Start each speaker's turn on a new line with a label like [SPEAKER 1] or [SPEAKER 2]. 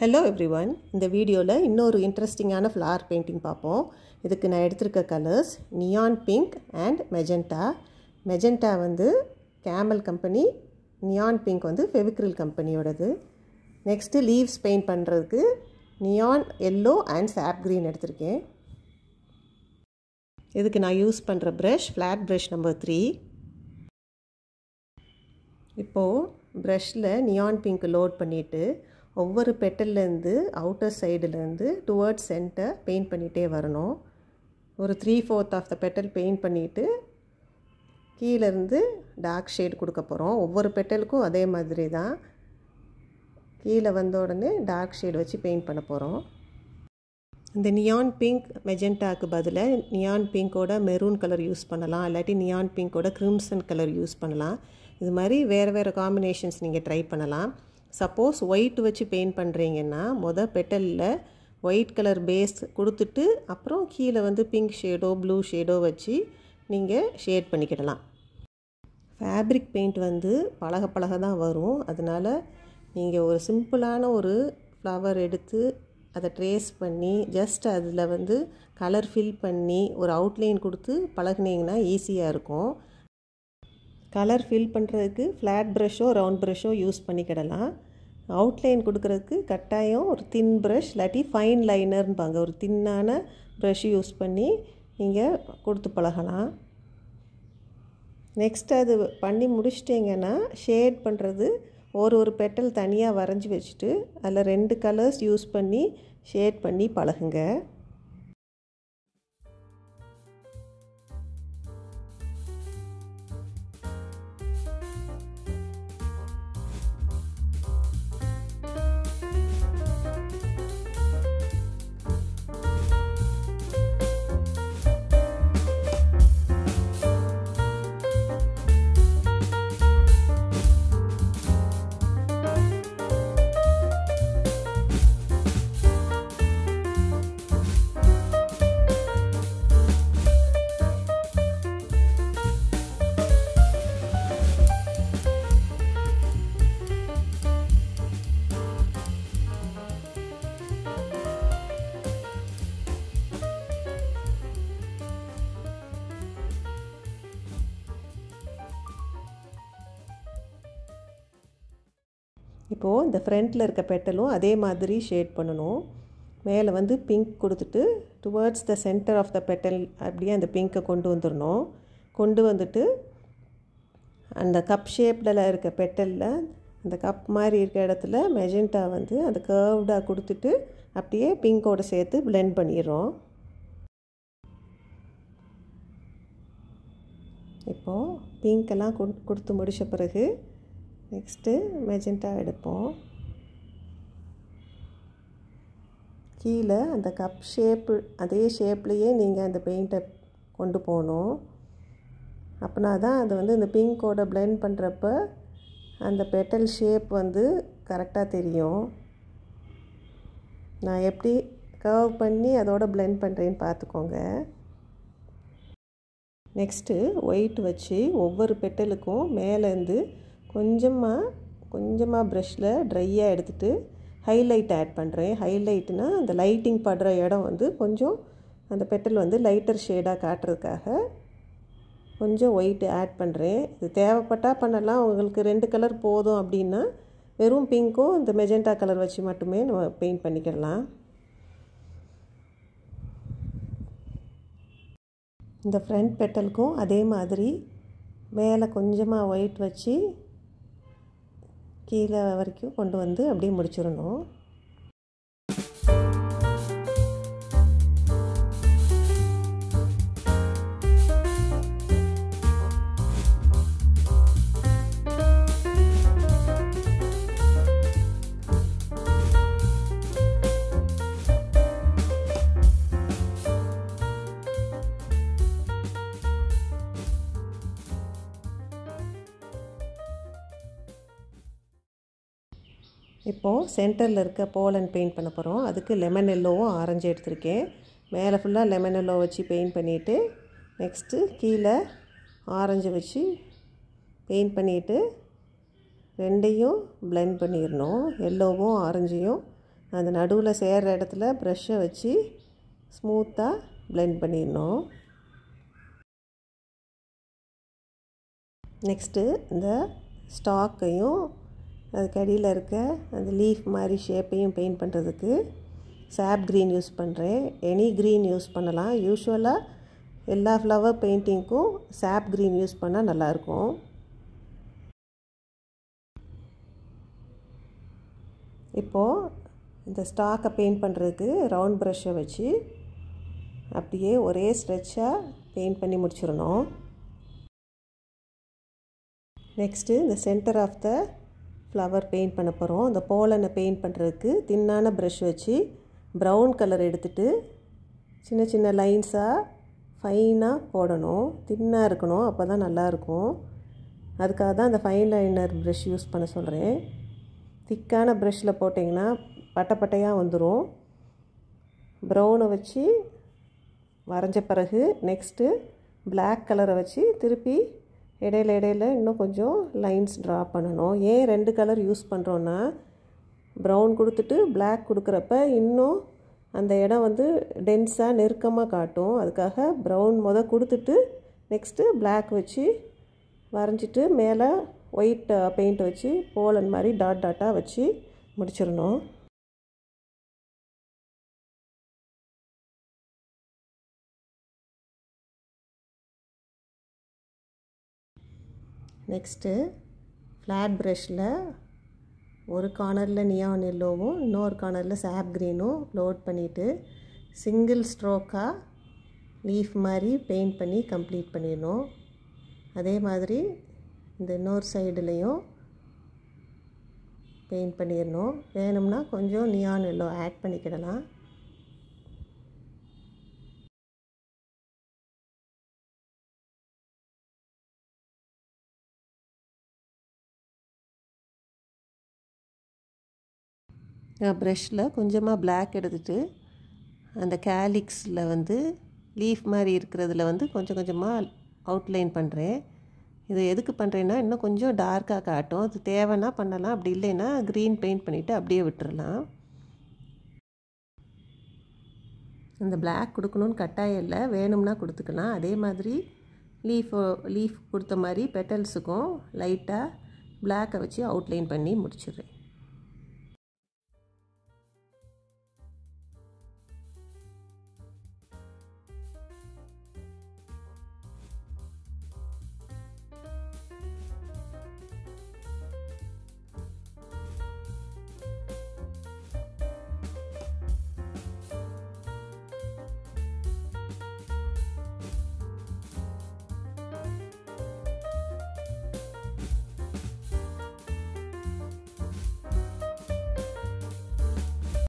[SPEAKER 1] Hello everyone. இந்த வீடியோல இன்னொரு இன்ட்ரஸ்டிங்கான ஃப்ளவர் பெயிண்டிங் பார்ப்போம். இதுக்கு நான் எடுத்துருக்க colours neon pink and magenta. Magenta வந்து கேமல் கம்பெனி, நியான் பிங்க் வந்து ஃபெவிக்ரில் கம்பெனியோடது. நெக்ஸ்ட் லீவ்ஸ் பெயிண்ட் பண்ணுறதுக்கு neon yellow and sap green எடுத்திருக்கேன். இதுக்கு நான் யூஸ் பண்ணுற ப்ரஷ் ஃப்ளாட் ப்ரஷ் நம்பர் 3. இப்போது ப்ரஷில் நியான் பிங்க் லோட் பண்ணிவிட்டு ஒவ்வொரு பெட்டல்லேருந்து அவுட்டர் சைடுலேருந்து டுவர்ட்ஸ் சென்டர் பெயிண்ட் பண்ணிகிட்டே வரணும். ஒரு 3/4 ஆஃப் த பெட்டல் பெயிண்ட் பண்ணிவிட்டு கீழேருந்து டார்க் ஷேட் கொடுக்க போகிறோம். ஒவ்வொரு பெட்டலுக்கும் அதே மாதிரி தான். கீழே வந்த உடனே டார்க் ஷேட் வச்சு பெயிண்ட் பண்ண போகிறோம். இந்த நியான் பிங்க் மெஜெண்டாக்கு பதிலாக நியான் பிங்கோட மெரூன் கலர் யூஸ் பண்ணலாம், இல்லாட்டி நியான் பிங்கோட க்ரிம்சன் கலர் யூஸ் பண்ணலாம். இது மாதிரி வேறு காம்பினேஷன்ஸ் நீங்கள் ட்ரை பண்ணலாம். சப்போஸ் ஒயிட் வச்சு பெயிண்ட் பண்ணுறீங்கன்னா பெட்டலில் ஒயிட் கலர் பேஸ் கொடுத்துட்டு அப்புறம் கீழே வந்து பிங்க் ஷேடோ ப்ளூ ஷேடோ வச்சு நீங்கள் ஷேட் பண்ணிக்கிடலாம். ஃபேப்ரிக் பெயிண்ட் வந்து பழக தான் வரும். அதனால் நீங்கள் ஒரு சிம்பிளான ஒரு ஃப்ளவர் எடுத்து அதை ட்ரேஸ் பண்ணி ஜஸ்ட் அதில் வந்து கலர் ஃபில் பண்ணி ஒரு அவுட்லைன் கொடுத்து பழகுனீங்கன்னா ஈஸியாக இருக்கும். கலர் ஃபில் பண்ணுறதுக்கு ஃப்ளாட் ப்ரஷ்ஷோ ரவுண்ட் ப்ரஷ்ஷோ யூஸ் பண்ணிக்கிடலாம். அவுட்லைன் கொடுக்குறதுக்கு கட்டாயம் ஒரு தின் ப்ரஷ் இல்லாட்டி ஃபைன் லைனர்ன்பாங்க, ஒரு தின்னான ப்ரஷ் யூஸ் பண்ணி நீங்கள் கொடுத்து பழகலாம். நெக்ஸ்ட் அது பண்ணி முடிச்சிட்டிங்கன்னா ஷேட் பண்ணுறது ஒரு பெட்டல் தனியாக வரைஞ்சி வச்சுட்டு அதில் 2 கலர்ஸ் யூஸ் பண்ணி ஷேட் பண்ணி பழகுங்க. இப்போது இந்த ஃப்ரண்ட்டில் இருக்க பெட்டலும் அதே மாதிரி ஷேட் பண்ணணும். மேலே வந்து பிங்க் கொடுத்துட்டு towards the centre of the petal அப்படியே அந்த பிங்க்கை கொண்டு வந்துடணும். கொண்டு வந்துட்டு அந்த கப் ஷேப்பில் இருக்க பெட்டலில் அந்த கப் மாதிரி இருக்க இடத்துல மெஜெண்டா வந்து அந்த கர்வ்டாக கொடுத்துட்டு அப்படியே பிங்கோடு சேர்த்து பிளெண்ட் பண்ணிடுறோம். இப்போது பிங்க்கெல்லாம் கொடுத்து முடித்த பிறகு நெக்ஸ்ட்டு மெஜெண்டா எடுப்போம். கீழே அந்த கப் ஷேப்பு அதே ஷேப்லேயே நீங்கள் அந்த பெயிண்ட்டை கொண்டு போகணும். அப்படின்னா தான் அது வந்து இந்த பிங்கோட பிளெண்ட் பண்ணுறப்ப அந்த பெட்டல் ஷேப் வந்து கரெக்டாக தெரியும். நான் எப்படி கர்வ் பண்ணி அதோட பிளெண்ட் பண்ணுறேன்னு பார்த்துக்கோங்க. நெக்ஸ்ட்டு ஒயிட் வச்சு ஒவ்வொரு பெட்டலுக்கும் மேலேருந்து கொஞ்சமாக ப்ரஷில் ட்ரையாக எடுத்துகிட்டு ஹைலைட் ஆட் பண்ணுறேன். ஹைலைட்னால் அந்த லைட்டிங் படுற இடம் வந்து கொஞ்சம் அந்த பெட்டல் வந்து லைட்டர் ஷேடாக காட்டுறதுக்காக கொஞ்சம் ஒயிட் ஆட் பண்ணுறேன். இது தேவைப்பட்டால் பண்ணலாம். உங்களுக்கு 2 கலர் போதும் அப்படின்னா வெறும் பிங்க்கும் இந்த மெஜெண்டா கலர் வச்சு மட்டுமே நம்ம பெயிண்ட் பண்ணிக்கிடலாம். இந்த ஃப்ரண்ட் பெட்டலுக்கும் அதே மாதிரி மேலே கொஞ்சமாக ஒயிட் வச்சு கீழே வரைக்கும் கொண்டு வந்து அப்படியே முடிச்சிடணும். இப்போது சென்டரில் இருக்க போலன் பெயிண்ட் பண்ண போகிறோம். அதுக்கு லெமன் எல்லோவும் ஆரஞ்சு எடுத்திருக்கேன். மேலே ஃபுல்லாக லெமன் எல்லோ வச்சு பெயிண்ட் பண்ணிவிட்டு நெக்ஸ்ட்டு கீழே ஆரஞ்சு வச்சு பெயிண்ட் பண்ணிவிட்டு ரெண்டையும் பிளெண்ட் பண்ணிடணும். எல்லோவும் ஆரஞ்சையும் அந்த நடுவில் சேர்கிற இடத்துல ப்ரஷ்ஷை வச்சு ஸ்மூத்தாக blend பண்ணிடணும். நெக்ஸ்ட்டு இந்த ஸ்டாக்கையும் அதுக்கு அடியில் இருக்க அந்த லீஃப் மாதிரி ஷேப்பையும் பெயிண்ட் பண்ணுறதுக்கு சாப் க்ரீன் யூஸ் பண்ணுறேன். எனி க்ரீன் யூஸ் பண்ணலாம். யூஸ்வலாக எல்லா ஃப்ளவர் பெயிண்டிங்க்கும் சாப் க்ரீன் யூஸ் பண்ணால் நல்லாயிருக்கும். இப்போது இந்த ஸ்டாக்கை பெயிண்ட் பண்ணுறதுக்கு ரவுண்ட் ப்ரஷ்ஷை வச்சு அப்படியே ஒரே ஸ்ட்ரெச்சாக பெயிண்ட் பண்ணி முடிச்சிடணும். நெக்ஸ்ட்டு இந்த centre of the flower paint பண்ண போகிறோம். இந்த போலனை பெயிண்ட் பண்ணுறதுக்கு தின்னான ப்ரஷ் வச்சு ப்ரௌன் கலர் எடுத்துகிட்டு சின்ன சின்ன லைன்ஸாக ஃபைனாக போடணும். தின்னாக இருக்கணும், அப்போ தான் நல்லாயிருக்கும். அதுக்காக தான் அந்த ஃபைன் லைனர் ப்ரஷ் யூஸ் பண்ண சொல்கிறேன். திக்கான ப்ரஷ்ஷில் போட்டிங்கன்னா பட்டை பட்டையாக வந்துடும். ப்ரௌனை வச்சு வரைஞ்ச பிறகு நெக்ஸ்ட்டு பிளாக் கலரை வச்சு திருப்பி இடையில இன்னும் கொஞ்சம் லைன்ஸ் ட்ரா பண்ணணும். ஏன் 2 கலர் யூஸ் பண்ணுறோன்னா, ப்ரௌன் கொடுத்துட்டு பிளாக் கொடுக்குறப்ப இன்னும் அந்த இடம் வந்து டென்ஸாக நெருக்கமாக காட்டும். அதுக்காக ப்ரௌன் கொடுத்துட்டு நெக்ஸ்ட்டு பிளாக் வச்சு வரைஞ்சிட்டு மேலே ஒயிட் பெயிண்ட் வச்சு போலன் மாதிரி டாட் டாட்டாக வச்சு முடிச்சிடணும். நெக்ஸ்ட்டு ஃப்ளாட் ப்ரஷ்ஷில் ஒரு கார்னரில் நியான் எல்லோவும் இன்னொரு கார்னரில் சாப் க்ரீனும் லோட் பண்ணிவிட்டு சிங்கிள் ஸ்ட்ரோக்காக லீஃப் மாதிரி பெயிண்ட் பண்ணி கம்ப்ளீட் பண்ணிடணும். அதே மாதிரி இந்த இன்னொரு சைடுலேயும் பெயிண்ட் பண்ணிடணும். வேணும்னா கொஞ்சம் நியான் எல்லோ ஆட் பண்ணிக்கிடலாம். ப்ரஷ்ஷில் கொஞ்சமாக பிளாக் எடுத்துகிட்டு அந்த கேலிக்ஸில் வந்து லீஃப் மாதிரி இருக்கிறதுல வந்து கொஞ்சம் கொஞ்சமாக அவுட்லைன் பண்ணுறேன். இது எதுக்கு பண்ணுறேன்னா இன்னும் கொஞ்சம் டார்க்காக காட்டும். அது தேவைன்னா பண்ணலாம், அப்படி இல்லைன்னா க்ரீன் பெயிண்ட் பண்ணிவிட்டு அப்படியே விட்டுறலாம். இந்த பிளாக் கொடுக்கணுன்னு கட்டாயம் இல்லை, வேணும்னா கொடுத்துக்கலாம். அதே மாதிரி லீஃப் கொடுத்த மாதிரி பெட்டல்ஸுக்கும் லைட்டாக பிளாக்கை வச்சு அவுட்லைன் பண்ணி முடிச்சிடுறேன்.